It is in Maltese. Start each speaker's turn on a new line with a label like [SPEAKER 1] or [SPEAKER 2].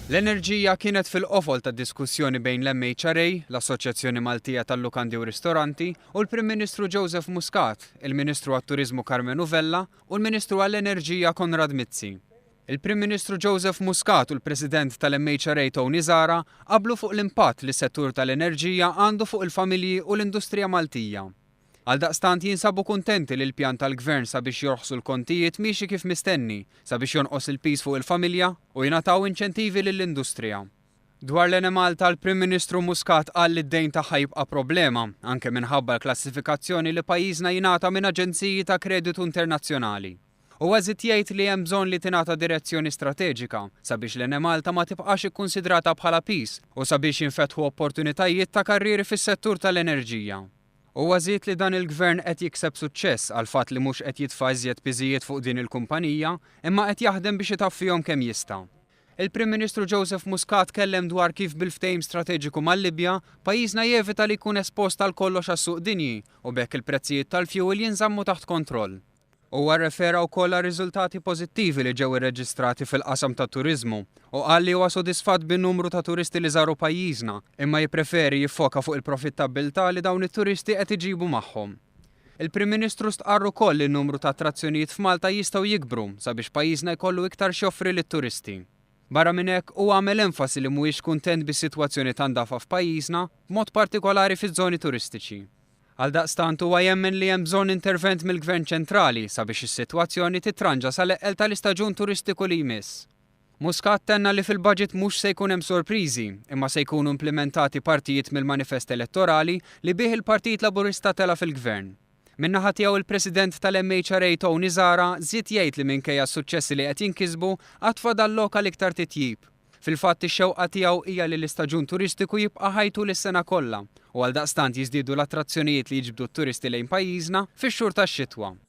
[SPEAKER 1] L-enerġija kienet fil-qofol ta' diskussjoni bejn l-MHRA, l-Assoċjazzjoni Maltija tal-Lukandi u Ristoranti, u l-Prim Ministru Joseph Muscat, il-Ministru għat-Turizmu Carmen Uvella u l-Ministru għall-Enerġija Konrad Mizzi. Il-Prim Ministru Joseph Muscat u l-President tal-MHRA Tony Zara qablu fuq l-impatt li s-settur tal-enerġija għandu fuq il-familji u l-industrija Maltija. Għaldaqstant jinsabu kuntenti li l-pjan tal-Gvern sabiex jorħsu l-kontijiet miexi kif mistenni, sabiex jonqos il-pis fuq il-familja u jingħataw inċentivi lill-industrija. Dwar l-enemal tal-Prim Ministru Muscat qal li d-dejn tagħha jibqa' problema, anke minħabba l-klassifikazzjoni li pajjiżna jingħata minn aġenziji ta' kreditu internazzjonali. U għazit jgħid li hemm bżonn li tingħata direzzjoni strateġika sabiex l-Enemalta ma tibqax ikkunsidrata bħala pis u sabiex jinfetħu opportunitajiet ta' karrieri fis-settur tal-enerġija. U għazit li dan il-Gvern qed jikseb suċċess għal fatt li mhux qed jitfa' iżjed piżijiet fuq din il-kumpanija, imma qed jaħdem biex itaffihom kemm jista'. Il-Prim Ministru Joseph Muscat kellem dwar kif bil-ftehim strateġiku mal-Libja pajjiżna jevita li jkun espost tal kollox għas-suq dinji u bekk il-prezzijiet tal-fjuwil jinżammu taħt kontroll. Huwa rrefera wkoll għal riżultati pożittivi li ġew irreġistrati fil-qasam tat-turiżmu u qal li huwa sodisfatt bin-numru ta' turisti li żaru pajjiżna, imma jippreferi jiffoka fuq il-profittabilità li dawn it-turisti qed iġibu magħhom. Il-Prim Ministru stqarr ukoll li n-numru ta' attrazzjonijiet f'Malta jistgħu jikbru sabiex pajjiżna jkollu iktar xoffri lit-turisti. Barra minn hekk huwa għamel enfasi li mhuwiex kuntent bis-sitwazzjoni tan-dafa f'pajjiżna, b'mod partikolari fiż-żoni turistiċi. Għaldaqstant huwa jemmen li hemm bżonn intervent mill-Gvern ċentrali sabiex is-sitwazzjoni titranġa sal-eqqel tal-istaġun turistiku li jmiss. Muscat tenna li fil-budget mhux se jkun hemm sorpriżi, imma se jkunu implementati partijiet mill-manifest elettorali li bih il-Partit Laburista tela fil-Gvern. Min-naħa tiegħu il-President tal-MHRA Tony Zara żied jgħid li minkejja s-suċċessi li qed jinkisbu qatt fadal lokal iktar titjib. Fil-fatt ix-xewqa tiegħu hija li l-istaġun turistiku jibqa' ħajtu lis-sena kollha u għaldaqstant jiżdiedu l-attrazzjonijiet li jiġbdu t-turisti lejn pajjiżna fix-xhur tax-xitwa.